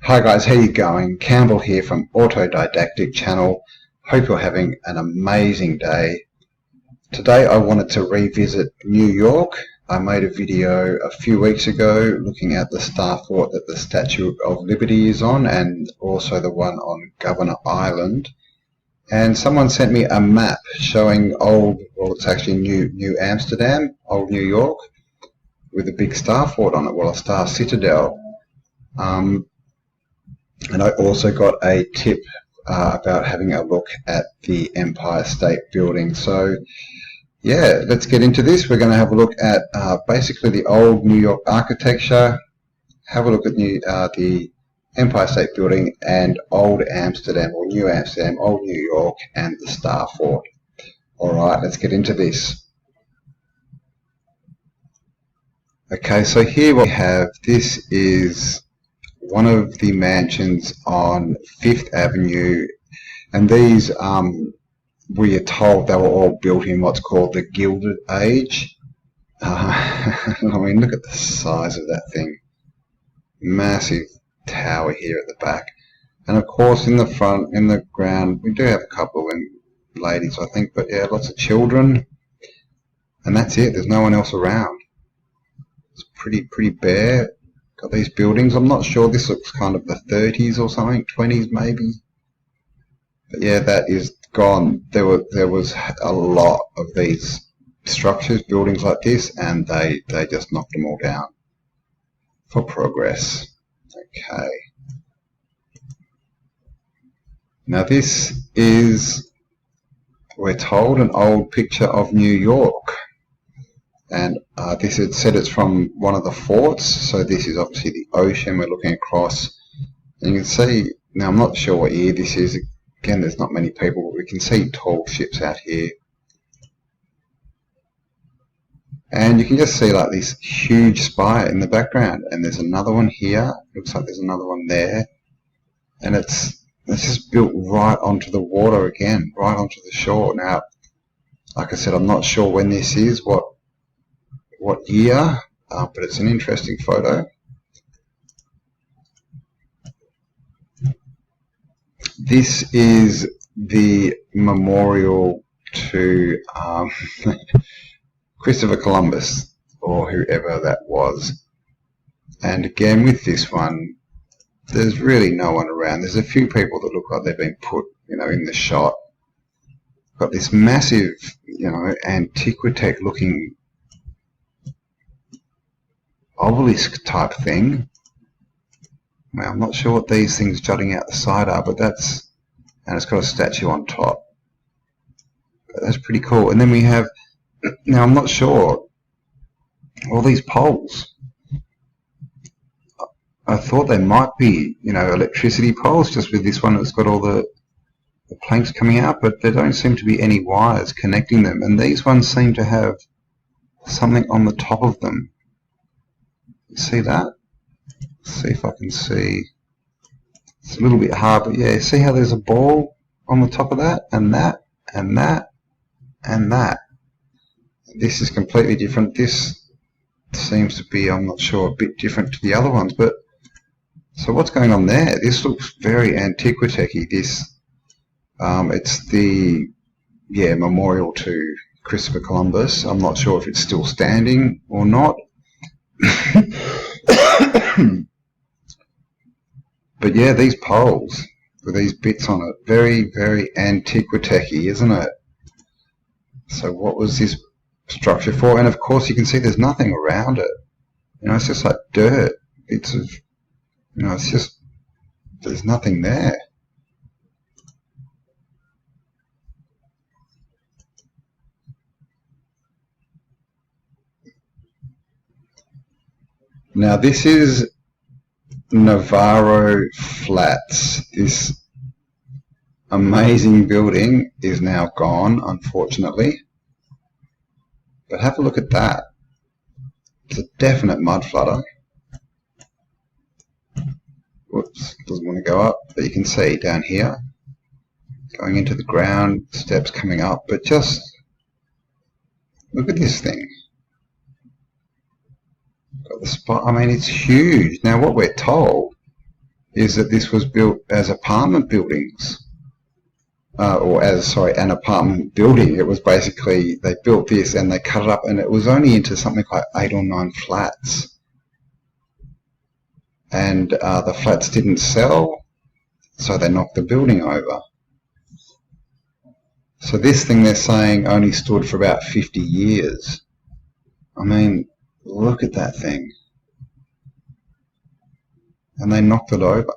Hi guys, how you going? Campbell here from Autodidactic channel. Hope you're having an amazing day. Today I wanted to revisit New York. I made a video a few weeks ago looking at the Star Fort that the Statue of Liberty is on, and also the one on Governor Island. And someone sent me a map showing old, well, it's actually New Amsterdam, old New York, with a big Star Fort on it, well, a Star Citadel. And I also got a tip about having a look at the Empire State Building. So yeah, let's get into this. We're going to have a look at basically the old New York architecture, have a look at the Empire State Building, and Old Amsterdam, or New Amsterdam, Old New York, and the Star Fort. Alright, let's get into this. Okay, so here we have, this is one of the mansions on 5th Avenue, and these, we are told they were all built in what's called the Gilded Age. I mean, look at the size of that thing. Massive tower here at the back. And of course in the front, in the ground, we do have a couple of ladies, I think, but yeah, lots of children. And that's it, there's no one else around. It's pretty bare. Got these buildings. I'm not sure, this looks kind of the 30s or something, 20s maybe. But yeah, that is gone. There was a lot of these structures, buildings like this, and they just knocked them all down for progress. Okay. Now this is, we're told, an old picture of New York. And this is said it's from one of the forts, so this is obviously the ocean we're looking across. And you can see, now I'm not sure what year this is, again there's not many people, but we can see tall ships out here. And you can just see like this huge spire in the background, and there's another one here, looks like there's another one there. And it's just built right onto the water again, right onto the shore. Now, like I said, I'm not sure when this is, what year, but it's an interesting photo. This is the memorial to Christopher Columbus, or whoever that was. And again with this one, there's really no one around. There's a few people that look like they've been put, in the shot. Got this massive, antiquitech looking obelisk type thing. Well, I'm not sure what these things jutting out the side are, but that's, and it's got a statue on top. But that's pretty cool. And then we have, now I'm not sure, all these poles. I thought they might be, electricity poles, just with this one it's got all the planks coming out, but there don't seem to be any wires connecting them. And these ones seem to have something on the top of them. See that? Let's see if I can see. It's a little bit hard, but yeah, see how there's a ball on the top of that, and that, and that, and that. This is completely different. This seems to be, I'm not sure, a bit different to the other ones, but so what's going on there? This looks very antiquitechy. This, it's the, memorial to Christopher Columbus. I'm not sure if it's still standing or not. But yeah, these poles with these bits on it, very, very antiquitechy, isn't it? So what was this structure for? And of course you can see there's nothing around it. It's just like dirt, bits of, it's just, there's nothing there. Now this is Navarro Flats. This amazing building is now gone, unfortunately. But have a look at that. It's a definite mud flutter. Whoops, doesn't want to go up, but you can see down here, going into the ground, steps coming up, but just look at this thing. Got the spot. I mean, it's huge. Now what we're told is that this was built as apartment buildings. An apartment building. It was basically, they built this and they cut it up, and it was only into something like 8 or 9 flats. And the flats didn't sell, so they knocked the building over. So this thing they're saying only stood for about 50 years. I mean, look at that thing. And they knocked it over.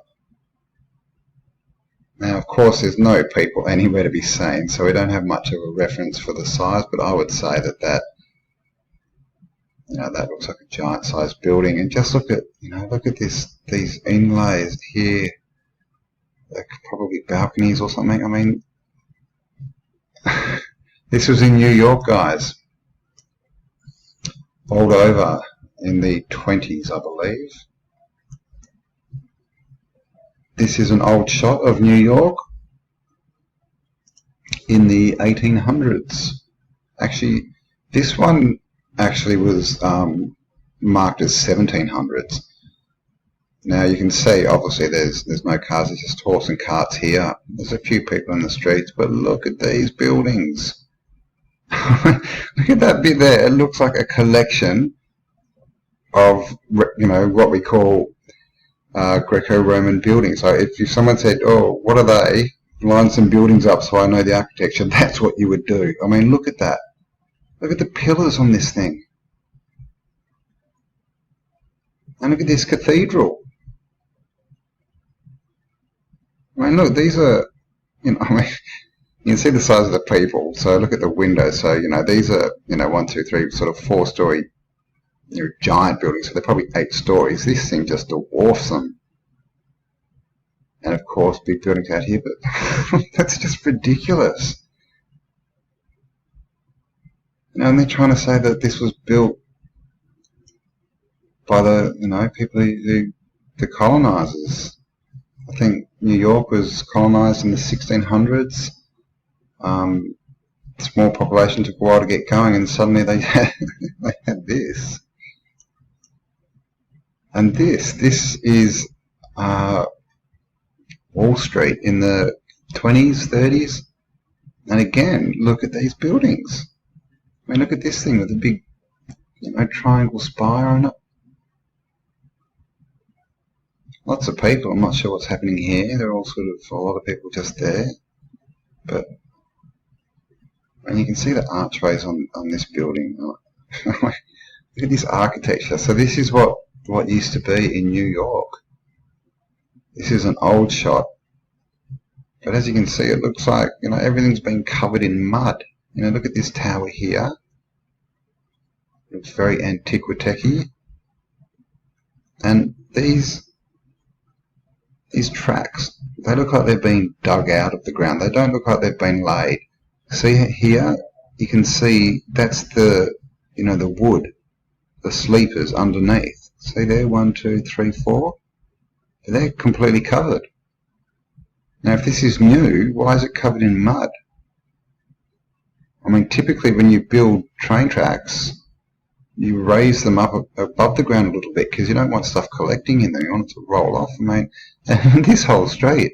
Now, of course, there's no people anywhere to be seen, so we don't have much of a reference for the size, but I would say that that looks like a giant-sized building. And just look at, look at this, these inlays here. They're probably balconies or something. I mean, this was in New York, guys. All over in the 20s, I believe. This is an old shot of New York in the 1800s. Actually, this one actually was marked as 1700s. Now you can see, obviously, there's no cars, there's just horse and carts here. There's a few people in the streets, but look at these buildings. Look at that bit there. It looks like a collection of, what we call Greco-Roman buildings. So if someone said, oh, what are they? Line some buildings up so I know the architecture. That's what you would do. I mean, look at that. Look at the pillars on this thing. And look at this cathedral. I mean, look, these are, you can see the size of the people. So look at the windows. So, these are, 1, 2, 3, sort of 4-story, giant buildings. So they're probably 8 stories. This thing just dwarfs them. And of course, big buildings out here, but that's just ridiculous. And they're trying to say that this was built by the, people the colonizers. I think New York was colonized in the 1600s. Small population, took a while to get going, and suddenly they had this. And this is Wall Street in the 20s, 30s. And again, look at these buildings. I mean, look at this thing with the big, triangle spire on it. Lots of people. I'm not sure what's happening here. They're all sort of, a lot of people just there. But, and you can see the archways on this building. Look at this architecture. So this is what used to be in New York. This is an old shot. But as you can see, it looks like, everything's been covered in mud. Look at this tower here. It looks very antiquitechy. And these tracks, they look like they've been dug out of the ground. They don't look like they've been laid. See here, you can see that's the, the wood, the sleepers underneath. See there, 1, 2, 3, 4. They're completely covered. Now, if this is new, why is it covered in mud? I mean, typically when you build train tracks, you raise them up above the ground a little bit because you don't want stuff collecting in there. You want it to roll off. I mean, and this whole street,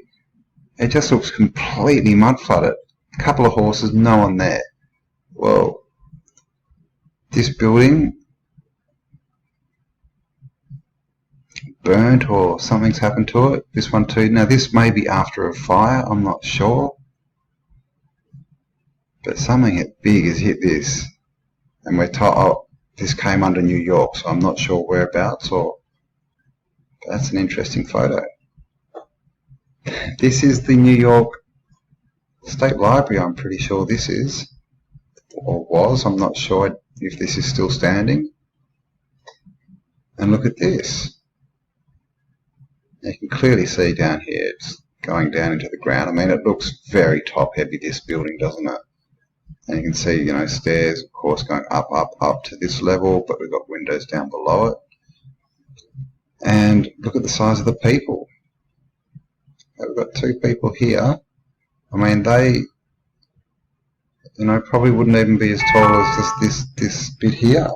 it just looks completely mud flooded. A couple of horses, no one there. Well, this building burnt or something's happened to it. This one too. Now this may be after a fire, I'm not sure. But something big has hit this. And we're told, oh, this came under New York, so I'm not sure whereabouts, but that's an interesting photo. This is the New York State Library, I'm pretty sure this is, or was. I'm not sure if this is still standing. And look at this. You can clearly see down here, it's going down into the ground. I mean, it looks very top-heavy, this building, doesn't it? And you can see, stairs, of course, going up, up, up to this level, but we've got windows down below it. And look at the size of the people. We've got 2 people here. I mean, they, probably wouldn't even be as tall as just this bit here.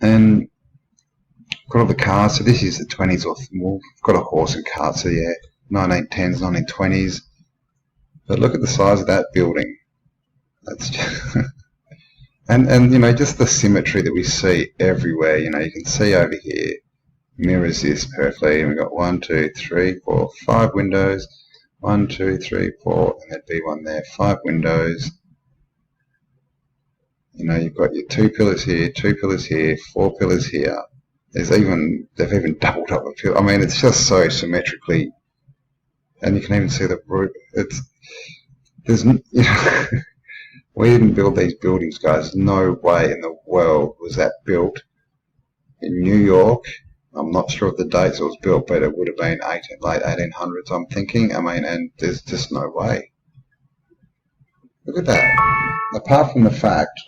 And got all the cars, so this is the 20s, or well, got a horse and cart, so yeah, 1910s, 1920s. But look at the size of that building. That's just and you know, just the symmetry that we see everywhere. You know, you can see over here mirrors this perfectly, and we've got 1, 2, 3, 4, 5 windows. 1, 2, 3, 4, and there'd be one there. 5 windows. You know, you've got your 2 pillars here, 2 pillars here, 4 pillars here. They've even doubled up a pillar. I mean, it's just so symmetrically, and you can even see the roof. You know, we didn't build these buildings, guys. No way in the world was that built in New York. I'm not sure of the dates it was built, but it would have been late 1800s, I'm thinking. I mean, and there's just no way. Look at that. Apart from the fact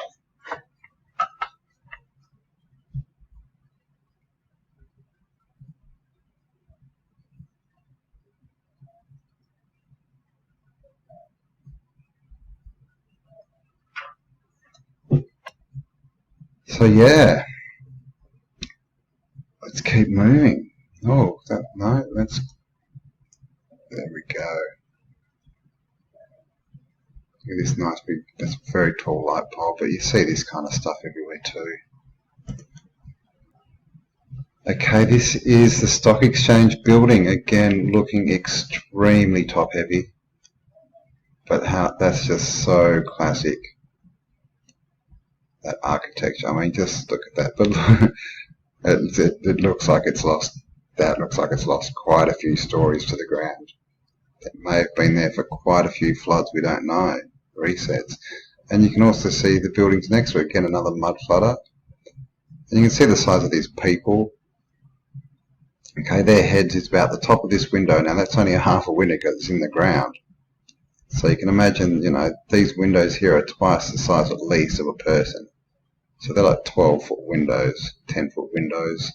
so yeah, let's keep moving. Oh, no, let's, there we go. Look at this nice big, that's a very tall light pole, but you see this kind of stuff everywhere too. Okay, this is the Stock Exchange building, again looking extremely top heavy, but that's just so classic, that architecture. I mean, just look at that. But it looks like it's lost, that looks like it's lost quite a few stories to the ground. It may have been there for quite a few floods, we don't know, resets. And you can also see the buildings next to it, again another mud flooder. And you can see the size of these people. Okay, their heads is about the top of this window. Now that's only a half a window because it's in the ground. So you can imagine, you know, these windows here are twice the size at least of a person. So they're like 12-foot windows, 10-foot windows.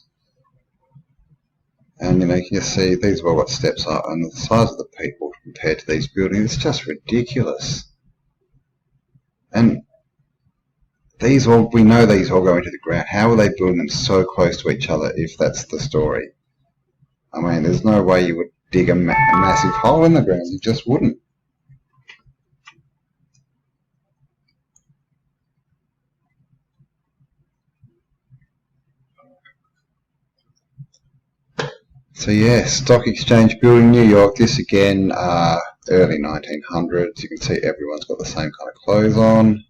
And you know, you can just see these have all got steps up, and the size of the people compared to these buildings, it's just ridiculous. And these all, we know these all go into the ground. How are they building them so close to each other if that's the story? I mean, there's no way you would dig a massive hole in the ground. You just wouldn't. So yeah, Stock Exchange building, New York. This again, early 1900s. You can see everyone's got the same kind of clothes on.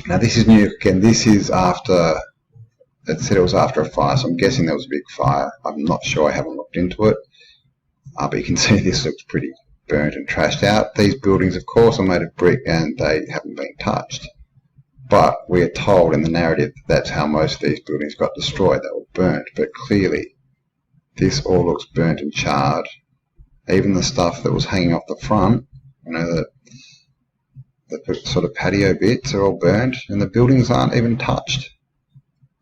Now this is New York again. This is after, it said it was after a fire, so I'm guessing there was a big fire. I'm not sure, I haven't looked into it. But you can see this looks pretty burnt and trashed out. These buildings, of course, are made of brick and they haven't been touched. But we are told in the narrative that that's how most of these buildings got destroyed. They were burnt, but clearly this all looks burnt and charred. Even the stuff that was hanging off the front, you know, the sort of patio bits are all burnt, and the buildings aren't even touched.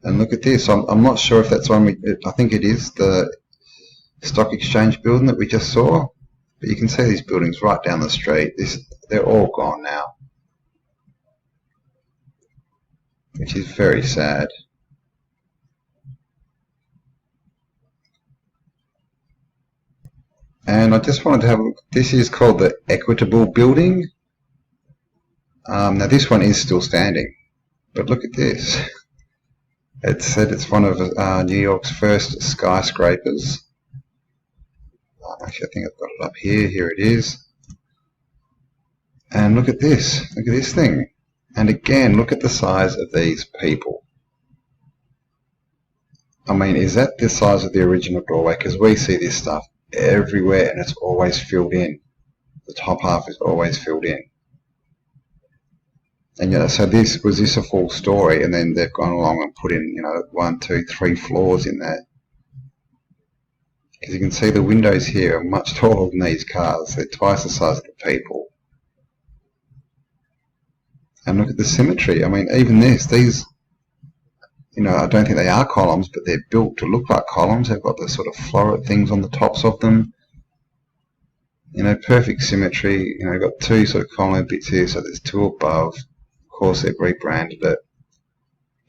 And look at this. I'm not sure if that's one. I think it is the Stock Exchange building that we just saw. But you can see these buildings right down the street. They're all gone now, which is very sad. And I just wanted to have a look. This is called the Equitable Building. Now this one is still standing, but look at this. It said it's one of New York's first skyscrapers. Actually, I think I've got it up here. Here it is. And look at this. Look at this thing. And again, look at the size of these people. I mean, is that the size of the original doorway? Because we see this stuff everywhere and it's always filled in. The top half is always filled in. And you know, so was this a full story, and then they've gone along and put in, you know, 1, 2, 3 floors in there. Because you can see the windows here are much taller than these cars. They're twice the size of the people. And look at the symmetry. I mean, even these, you know, I don't think they are columns, but they're built to look like columns. They've got the sort of floret things on the tops of them. You know, perfect symmetry. You know, you've got 2 sort of column bits here, so there's 2 above. Of course, they've rebranded it.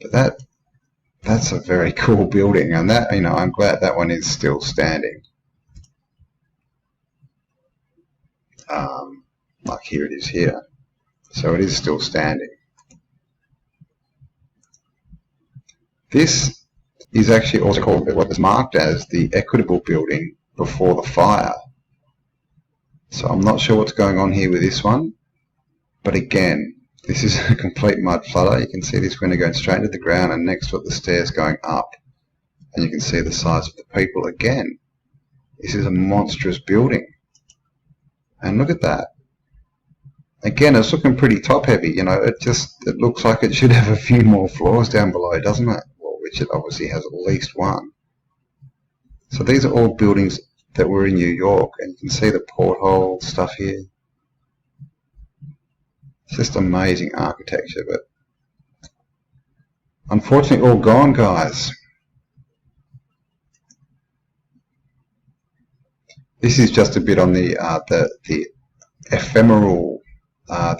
But that's a very cool building, and that, you know, I'm glad that one is still standing. Like here it is here, so it is still standing. This is actually also called what is marked as the Equitable Building before the fire. So I'm not sure what's going on here with this one, but again, this is a complete mud flutter. You can see this window going straight into the ground, and next to it the stairs going up, and you can see the size of the people again. This is a monstrous building, and look at that. Again, it's looking pretty top heavy, you know, it looks like it should have a few more floors down below, doesn't it? Well, which it obviously has at least one. So these are all buildings that were in New York, and you can see the porthole stuff here. It's just amazing architecture, but unfortunately all gone, guys. This is just a bit on the ephemeral.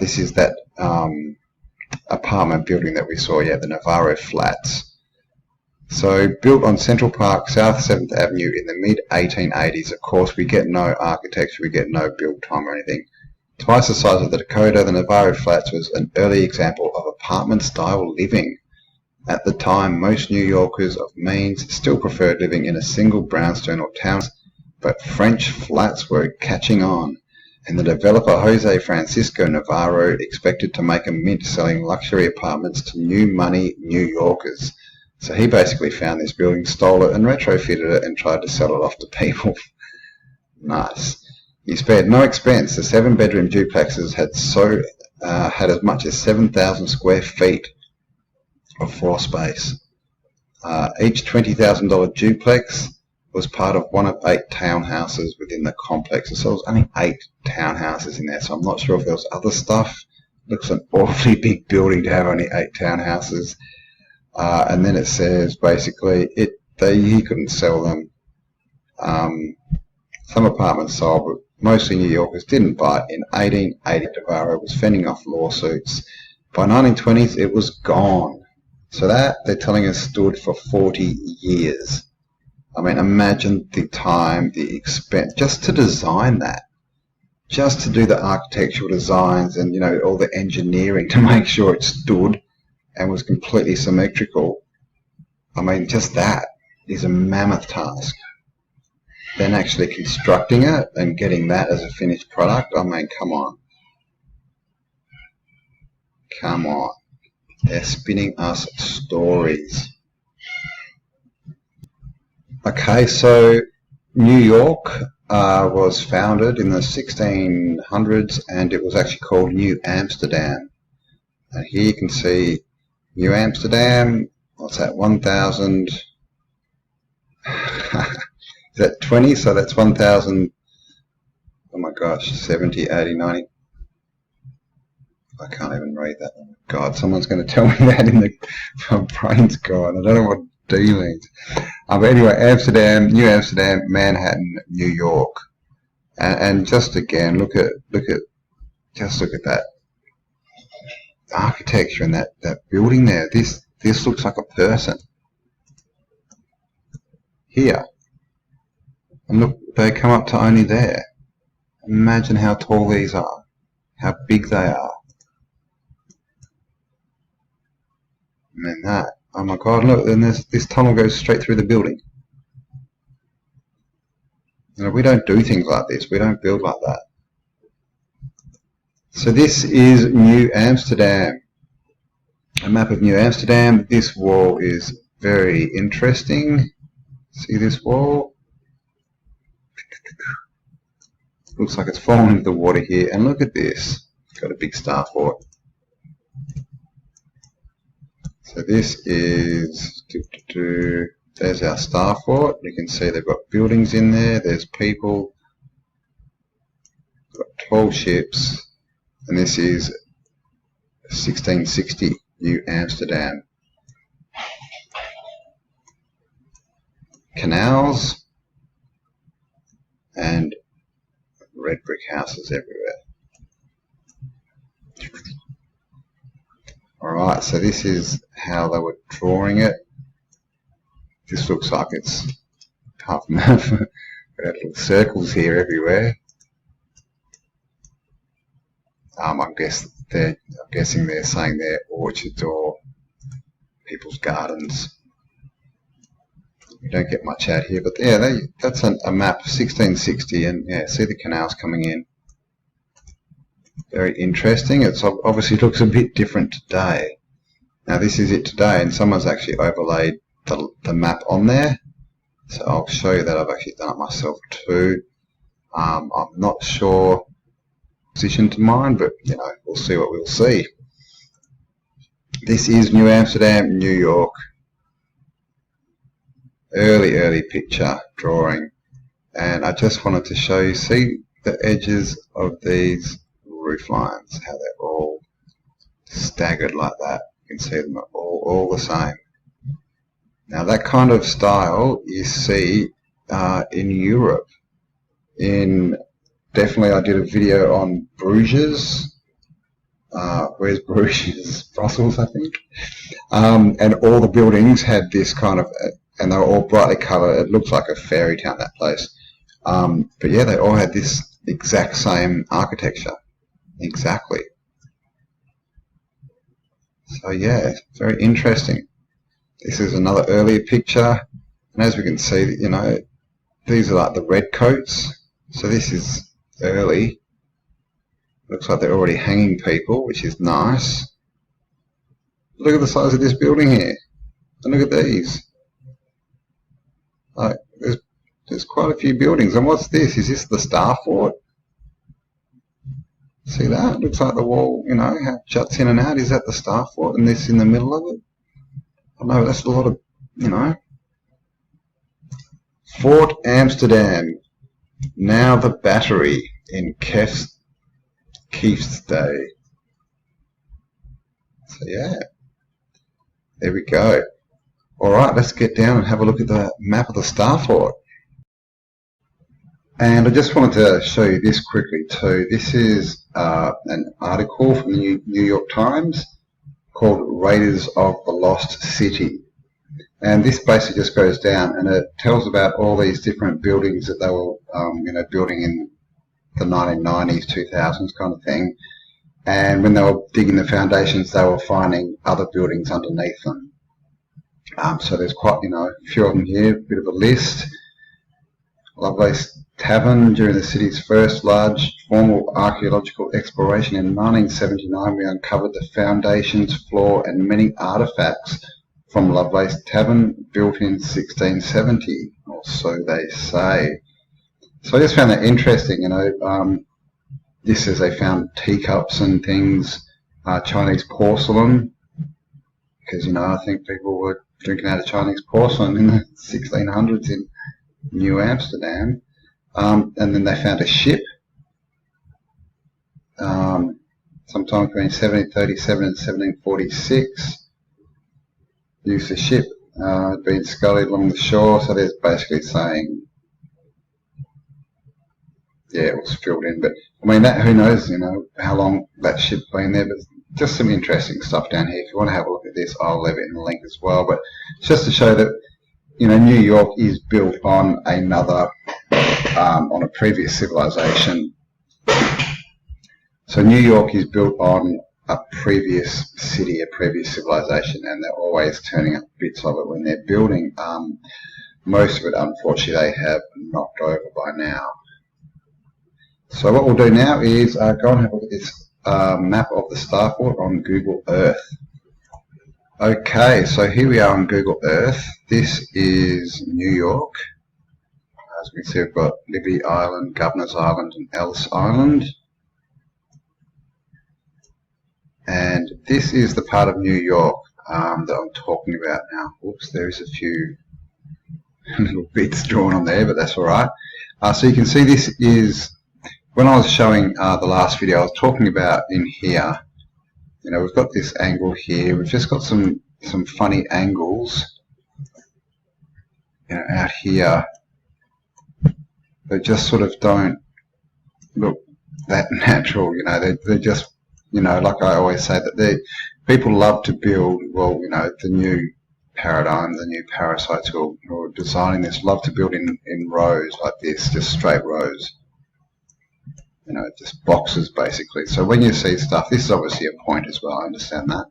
This is that apartment building that we saw, yeah, the Navarro flats. So built on Central Park, South 7th Avenue in the mid-1880s. Of course, we get no architecture, we get no build time or anything. Twice the size of the Dakota, the Navarro flats was an early example of apartment-style living. At the time, most New Yorkers of means still preferred living in a single brownstone or townhouse, but French flats were catching on, and the developer Jose Francisco Navarro expected to make a mint selling luxury apartments to new money New Yorkers. So he basically found this building, stole it and retrofitted it and tried to sell it off to people. Nice. He spared no expense. The 7-bedroom duplexes had as much as 7,000 square feet of floor space. Each $20,000 duplex was part of one of 8 townhouses within the complex. So there was only 8 townhouses in there, so I'm not sure if there was other stuff. Looks an awfully big building to have only 8 townhouses. And then it says basically he couldn't sell them. Some apartments sold, but mostly New Yorkers didn't buy it. In 1880, Navarro was fending off lawsuits. By 1920s, it was gone. So that, they're telling us, stood for 40 years. I mean, imagine the time, the expense, just to design that. Just to do the architectural designs and, you know, all the engineering to make sure it stood and was completely symmetrical. I mean, just that is a mammoth task. Then actually constructing it and getting that as a finished product, I mean, come on. Come on. They're spinning us stories. Okay, so New York was founded in the 1600s, and it was actually called New Amsterdam. And here you can see New Amsterdam, what's that, 1,000, is that 20? So that's 1,000, oh my gosh, 70, 80, 90. I can't even read that. Oh my God, someone's going to tell me that in the, my brain's gone. I don't know what D means. But anyway, Amsterdam, New Amsterdam, Manhattan, New York. And just again, look at that architecture and that building there. This looks like a person here, and look, they come up to only there. Imagine how tall these are, how big they are. And then that, oh my God, look, then this tunnel goes straight through the building. You know, we don't do things like this, we don't build like that. So this is New Amsterdam, a map of New Amsterdam. This wall is very interesting. See this wall? Looks like it's fallen into the water here. And look at this. It's got a big star fort. So this is, there's our star fort. You can see they've got buildings in there. There's people. Got tall ships. And this is 1660 New Amsterdam. Canals and red brick houses everywhere. Alright, so this is how they were drawing it. This looks like it's half enough. Got little circles here everywhere. I'm guessing they're saying they're orchards or people's gardens. We don't get much out here, but yeah, that's a map, 1660, and yeah, see the canals coming in. Very interesting. It's obviously looks a bit different today. Now this is it today, and someone's actually overlaid the map on there. So I'll show you that I've actually done it myself too. I'm not sure position to mine, but you know, we'll see what we'll see. This is New Amsterdam, New York. Early picture drawing, and I just wanted to show you, see the edges of these roof lines, how they're all staggered like that. You can see them all the same. Now that kind of style you see in Europe. Definitely I did a video on Bruges. Where's Bruges? Brussels, I think. And all the buildings had this kind of, and they were all brightly coloured. It looks like a fairy town, that place. But yeah, they all had this exact same architecture. Exactly. So yeah, very interesting. This is another earlier picture, and as we can see, you know, these are like the red coats. So this is early. Looks like they're already hanging people, which is nice. Look at the size of this building here, and look at these. Like, there's quite a few buildings. And what's this? Is this the Star Fort? See that? Looks like the wall, you know, how it juts in and out. Is that the Star Fort? And this in the middle of it? I know, that's a lot of, you know. Fort Amsterdam. Now the Baatyr in Kief's day. So yeah, there we go. Alright, let's get down and have a look at the map of the Star Fort. And I just wanted to show you this quickly too. This is an article from the New York Times called Raiders of the Lost City. And this basically just goes down and it tells about all these different buildings that they were you know, building in the 1990s, 2000s kind of thing. And when they were digging the foundations, they were finding other buildings underneath them. So there's quite, you know, a few of them here, a bit of a list. Lovelace Tavern, during the city's first large formal archaeological exploration in 1979, we uncovered the foundations, floor and many artefacts from Lovelace Tavern, built in 1670, or so they say. So I just found that interesting, you know. This says they found teacups and things, Chinese porcelain, because, you know, I think people were drinking out of Chinese porcelain in the 1600s in New Amsterdam. And then they found a ship sometime between 1737 and 1746. Used a ship, being scullied along the shore, so there's basically saying, yeah, it was filled in. But I mean, that, who knows, you know, how long that ship's been there. But just some interesting stuff down here. If you want to have a look at this, I'll leave it in the link as well. But just to show that, you know, New York is built on another, on a previous civilization. So New York is built on a previous city, a previous civilization, and they're always turning up bits of it when they're building. Most of it, unfortunately, they have knocked over by now. So what we'll do now is go and have a look at this map of the Star Fort on Google Earth. Okay, so here we are on Google Earth. This is New York. As we can see, we've got Liberty Island, Governor's Island, and Ellis Island. And this is the part of New York that I'm talking about now. Oops, there is a few little bits drawn on there, but that's all right. So you can see this is, when I was showing the last video, I was talking about in here, you know, we've got this angle here. We've just got some funny angles, you know, out here. They just sort of don't look that natural, you know. They're just, you know, like I always say, that people love to build, well, you know, the new paradigm, the new parasites who are designing this love to build in rows like this, just straight rows. You know, just boxes basically. So when you see stuff, this is obviously a point as well, I understand that.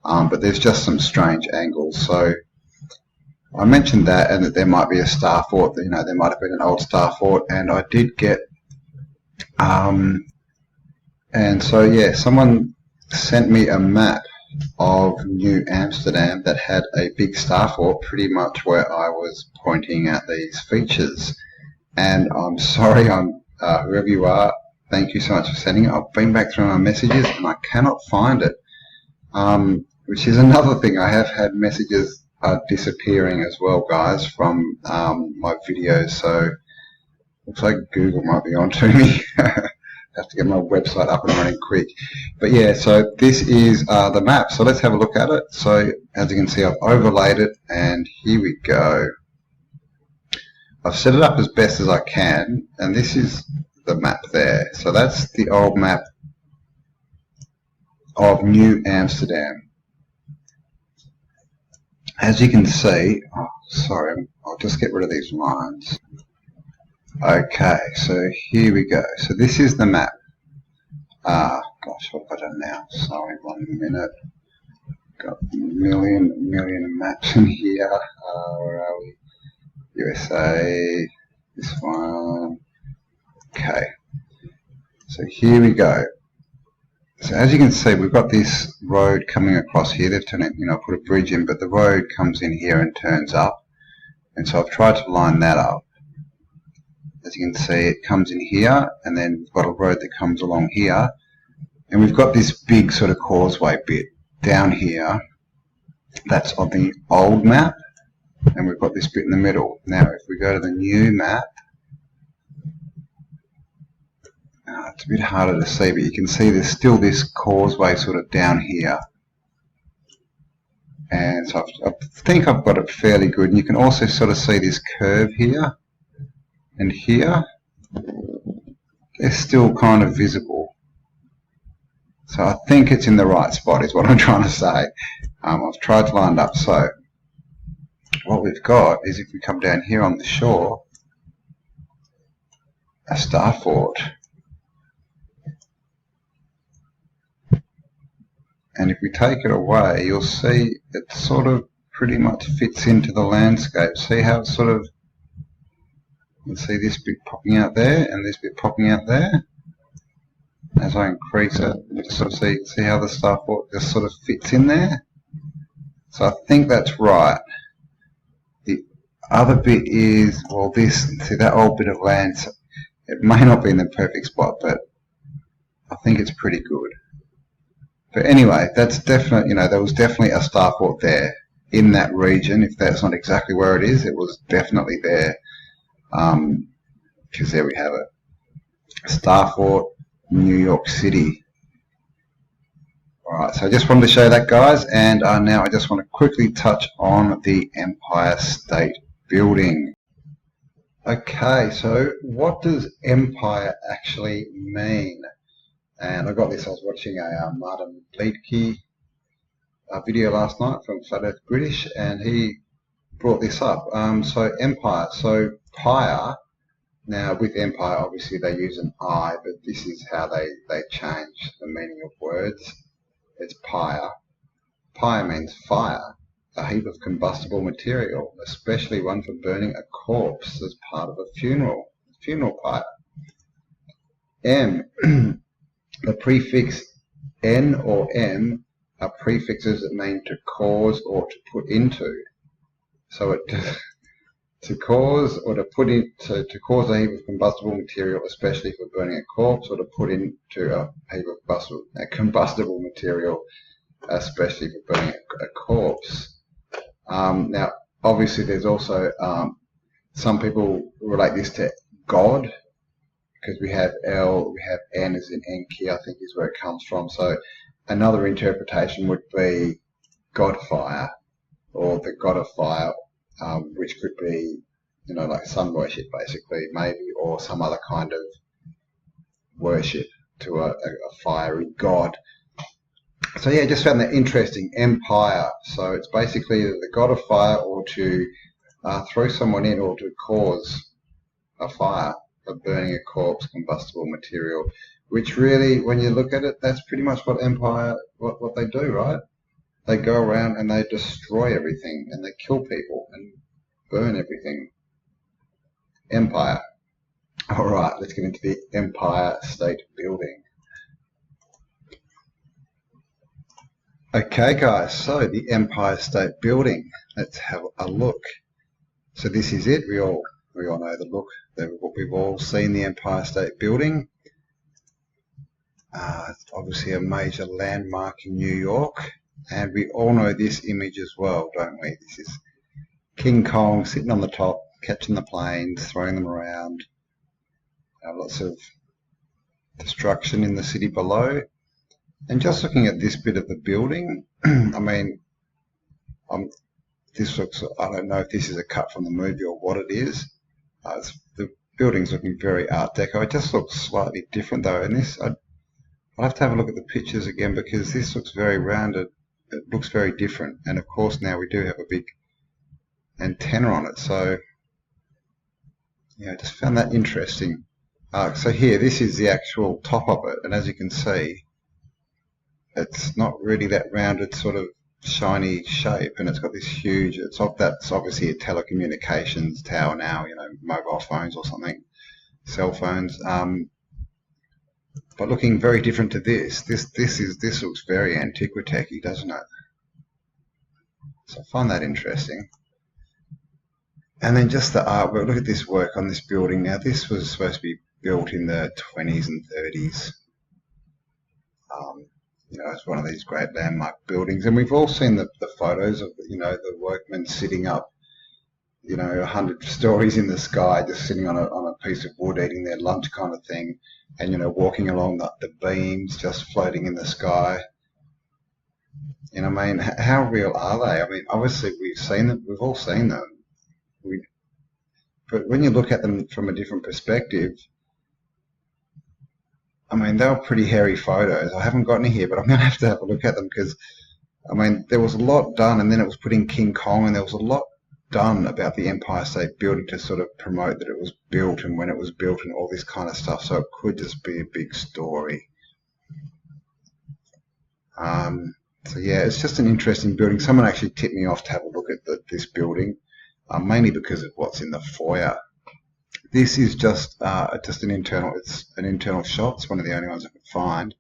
But there's just some strange angles. So I mentioned that, and that there might be a star fort, you know, there might have been an old star fort, and I did get, and so yeah, someone sent me a map of New Amsterdam that had a big star fort pretty much where I was pointing at these features. And I'm sorry, whoever you are, thank you so much for sending it. I've been back through my messages and I cannot find it, which is another thing. I have had messages disappearing as well, guys, from my videos, so looks like Google might be onto me. Have to get my website up and running quick. But yeah, so this is the map, so let's have a look at it. So as you can see, I've overlaid it, and here we go. I've set it up as best as I can, and this is the map there. So that's the old map of New Amsterdam. As you can see, oh, sorry, I'll just get rid of these lines. Okay, so here we go. So this is the map. Gosh, what have I done now? Sorry, 1 minute. Got a million maps in here. Where are we? USA, this one. Okay, so here we go. So as you can see, we've got this road coming across here. They've turned it, you know, put a bridge in, but the road comes in here and turns up. And so I've tried to line that up. As you can see, it comes in here, and then we've got a road that comes along here. And we've got this big sort of causeway bit down here. That's on the old map. And we've got this bit in the middle. Now, if we go to the new map, it's a bit harder to see, but you can see there's still this causeway sort of down here. And so I think I've got it fairly good. And you can also sort of see this curve here and here. They're still kind of visible. So I think it's in the right spot is what I'm trying to say. I've tried to line it up. So what we've got is, if we come down here on the shore, a star fort. And if we take it away, you'll see it sort of pretty much fits into the landscape. See how it's sort of, you can see this bit popping out there and this bit popping out there. As I increase it, you can sort of see how the star fort just sort of fits in there. So I think that's right. The other bit is, well, this, see that old bit of land, it may not be in the perfect spot, but I think it's pretty good. But anyway, that's definitely, you know, there was definitely a star fort there in that region. If that's not exactly where it is, it was definitely there. Because there we have it. Star fort, New York City. Alright, so I just wanted to show you that, guys, and now I just want to quickly touch on the Empire State Building. Okay, so what does empire actually mean? And I got this, I was watching a Martin Baatyr video last night from Flat Earth British, and he brought this up. So empire, so pyre, now with empire obviously they use an I, but this is how they change the meaning of words. It's pyre. Pyre means fire, a heap of combustible material, especially one for burning a corpse as part of a funeral pyre. M. The prefix N or M are prefixes that mean to cause or to put into. So to cause or to put into, to cause a heap of combustible material, especially for burning a corpse, or to put into a heap of combustible material, especially for burning a corpse. Now, obviously, there's also some people relate this to God, because we have L, we have N as in Enki, I think is where it comes from. So another interpretation would be Godfire, or the God of Fire, which could be, you know, like sun worship basically, maybe, or some other kind of worship to a fiery god. So yeah, just found that interesting. Empire. So it's basically the god of fire, or to throw someone in, or to cause a fire of burning a corpse, combustible material. Which really, when you look at it, that's pretty much what empire, what they do, right? They go around and they destroy everything, and they kill people and burn everything. Empire. All right, let's get into the Empire State Building. Okay, guys, so the Empire State Building. Let's have a look. So this is it. We all know the look. We've all seen the Empire State Building. It's obviously a major landmark in New York, and we all know this image as well, don't we? This is King Kong sitting on the top, catching the planes, throwing them around. Lots of destruction in the city below. And just looking at this bit of the building, I mean, this looks, I don't know if this is a cut from the movie or what it is. The building's looking very Art Deco. It just looks slightly different though. And this, I'll have to have a look at the pictures again, because this looks very rounded. It looks very different. And of course now we do have a big antenna on it. So yeah, I just found that interesting. So here, this is the actual top of it. And as you can see, it's not really that rounded sort of shiny shape, and it's got this huge, that's obviously a telecommunications tower now, you know, mobile phones or something, cell phones, but looking very different to this. This looks very antiquitech-y, doesn't it? So I find that interesting. And then just the artwork. Look at this work on this building. Now this was supposed to be built in the 20s and 30s. You know, it's one of these great landmark buildings, and we've all seen the photos of, you know, the workmen sitting up, you know, 100 stories in the sky, just sitting on a piece of wood, eating their lunch kind of thing, and, you know, walking along the beams, just floating in the sky. You know, I mean, how real are they? I mean, obviously we've seen them, we've all seen them, but when you look at them from a different perspective, I mean, they were pretty hairy photos. I haven't got any here, but I'm going to have a look at them, because, I mean, there was a lot done, and then it was put in King Kong, and there was a lot done about the Empire State Building to sort of promote that it was built and when it was built and all this kind of stuff. So it could just be a big story. So yeah, it's just an interesting building. Someone actually tipped me off to have a look at this building, mainly because of what's in the foyer. This is just an internal. It's an internal shot. It's one of the only ones I could find.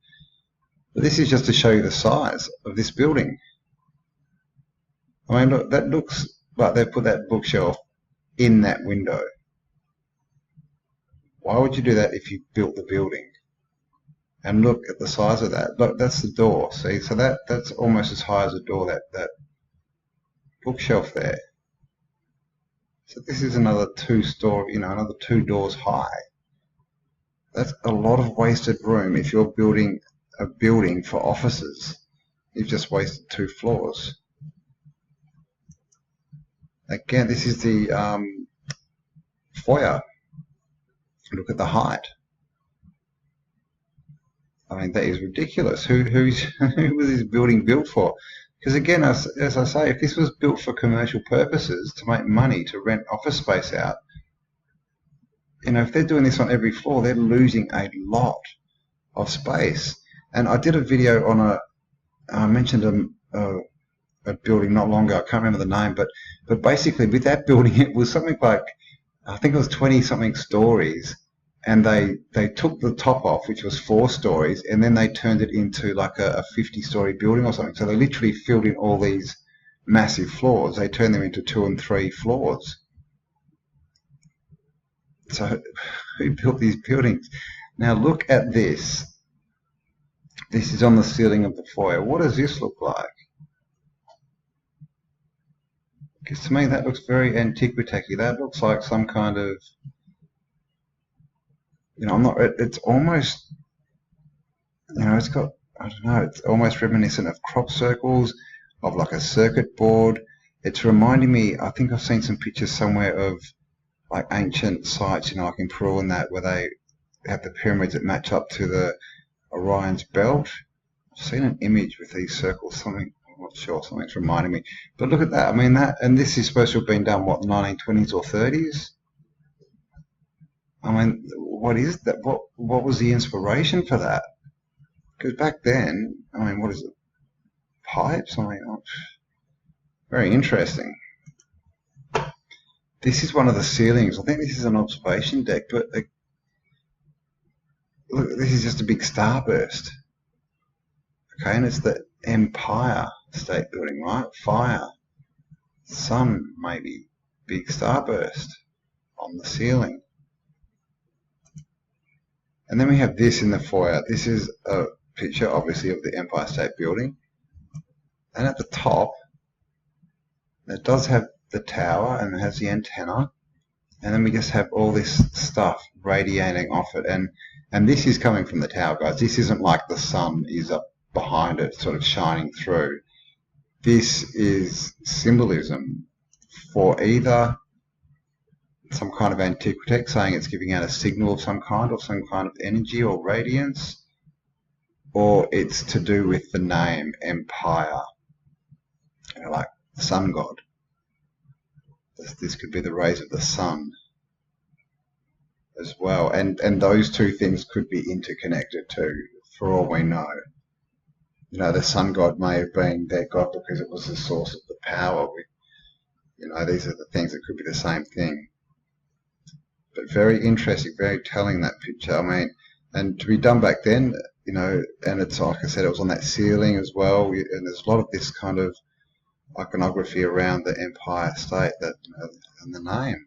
But this is just to show you the size of this building. I mean, look, that looks like they put that bookshelf in that window. Why would you do that if you built the building? And look at the size of that. Look, that's the door. See, so that's almost as high as a door. That bookshelf there. So this is another two-story, you know, another 2 doors high. That's a lot of wasted room. If you're building a building for offices, you've just wasted 2 floors. Again, this is the foyer. Look at the height. I mean, that is ridiculous. Who was this building built for? Because again, as I say, if this was built for commercial purposes, to make money, to rent office space out, you know, if they're doing this on every floor, they're losing a lot of space. And I did a video on I mentioned a building not long ago. I can't remember the name, but basically with that building, it was something like, I think it was 20-something stories. And they took the top off, which was 4 stories, and then they turned it into like a 50-story building or something. So they literally filled in all these massive floors. They turned them into 2 and 3 floors. So who built these buildings? Now look at this. This is on the ceiling of the foyer. What does this look like? Because to me that looks very antiquitech-y. That looks like some kind of, you know, it's almost, you know, it's got, I don't know, it's almost reminiscent of crop circles, of like a circuit board. It's reminding me, I think I've seen some pictures somewhere of like ancient sites, you know, like in Peru and that, where they have the pyramids that match up to the Orion's belt. I I've seen an image with these circles, something, I'm not sure, something's reminding me. But look at that, I mean that, and this is supposed to have been done, what, 1920s or 30s? I mean, what is that? What was the inspiration for that? Because back then, I mean, what is it? Pipes? I mean, oh, very interesting. This is one of the ceilings. I think this is an observation deck, but look, this is just a big starburst. Okay, and it's the Empire State Building, right? Fire, sun, maybe, big starburst on the ceiling. And then we have this in the foyer. This is a picture, obviously, of the Empire State Building. And at the top, it does have the tower and it has the antenna. And then we just have all this stuff radiating off it. And this is coming from the tower, guys. This isn't like the sun is up behind it, sort of shining through. This is symbolism for either some kind of antiquitect, saying it's giving out a signal of some kind, or some kind of energy or radiance, or it's to do with the name Empire, you know, like the sun god. This could be the rays of the sun as well, and those two things could be interconnected too, for all we know. You know, the sun god may have been their god because it was the source of the power. You know, these are the things that could be the same thing. But very interesting, very telling, that picture. I mean, and to be done back then, you know, and it's like I said, it was on that ceiling as well, and there's a lot of this kind of iconography around the Empire State, that, you know, and the name.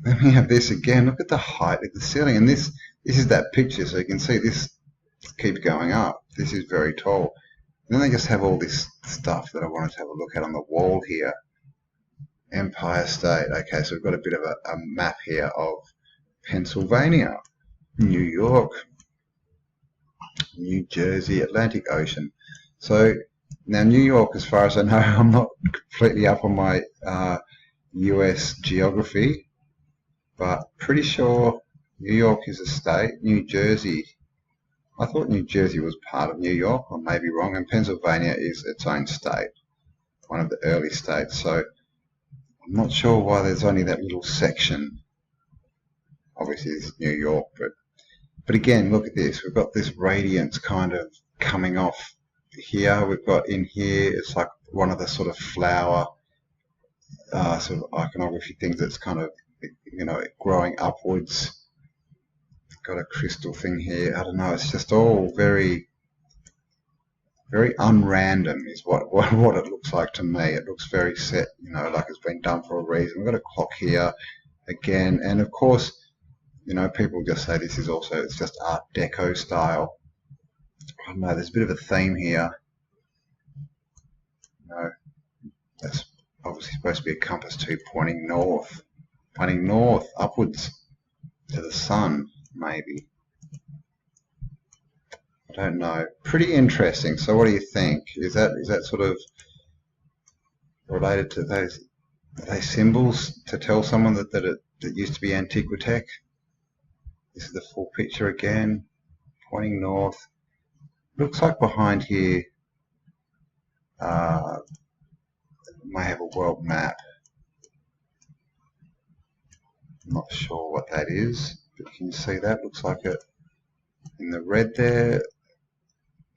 Then we have this again. Look at the height of the ceiling, and this is that picture, so you can see this keeps going up. This is very tall. And then they just have all this stuff that I wanted to have a look at on the wall here. Empire State. Okay, so we've got a bit of a map here of Pennsylvania, New York, New Jersey, Atlantic Ocean. So now New York, as far as I know, I'm not completely up on my US geography, but pretty sure New York is a state. New Jersey, I thought New Jersey was part of New York, I may be wrong, and Pennsylvania is its own state, one of the early states. So I'm not sure why there's only that little section. Obviously it's New York, but again, look at this. We've got this radiance kind of coming off here. We've got in here, it's like one of the sort of flower sort of iconography things that's kind of, you know, growing upwards. Got a crystal thing here. I don't know, it's just all very, very unrandom is what it looks like to me. It looks very set, you know, like it's been done for a reason. We've got a clock here again, and of course, you know, people just say this is also, it's just Art Deco style. I don't know, there's a bit of a theme here. You know, that's obviously supposed to be a compass too, pointing north, upwards to the sun, maybe. I don't know. Pretty interesting. So what do you think? Is that sort of related to those? Are they symbols to tell someone that it used to be antiquitect? This is the full picture again, pointing north. Looks like behind here may have a world map. I'm not sure what that is, but can you see that? Looks like it in the red there.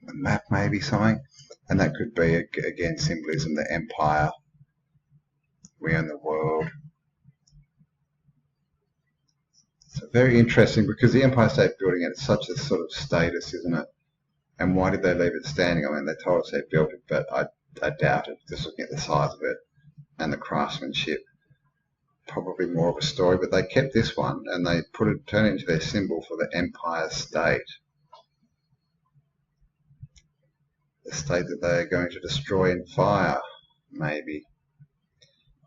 A map, maybe something, and that could be again symbolism, the empire, we own the world. So very interesting, because the Empire State Building, it's such a sort of status, isn't it? And why did they leave it standing? I mean, they told us they built it, but I doubt it, just looking at the size of it and the craftsmanship. Probably more of a story, but they kept this one and they turned it into their symbol for the Empire State. The state that they are going to destroy in fire, maybe.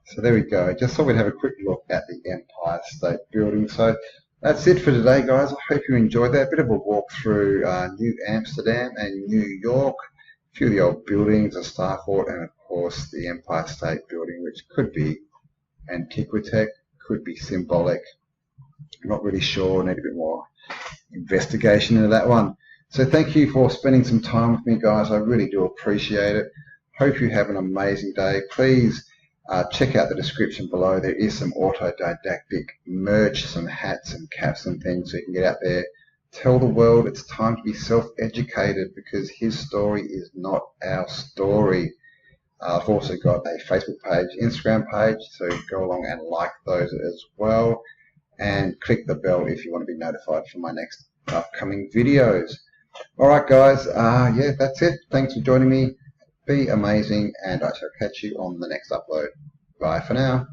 So there we go. Just thought we'd have a quick look at the Empire State Building. So that's it for today, guys. I hope you enjoyed that. A bit of a walk through New Amsterdam and New York, a few of the old buildings, the Star Fort, and of course the Empire State Building, which could be antiquitect, could be symbolic. I'm not really sure. Need a bit more investigation into that one. So thank you for spending some time with me, guys. I really do appreciate it. Hope you have an amazing day. Please check out the description below. There is some Autodidactic merch, some hats and caps and things, so you can get out there, tell the world it's time to be self-educated, because his story is not our story. I've also got a Facebook page, Instagram page, so go along and like those as well, and click the bell if you want to be notified for my next upcoming videos. Alright guys, yeah, that's it. Thanks for joining me. Be amazing, and I shall catch you on the next upload. Bye for now.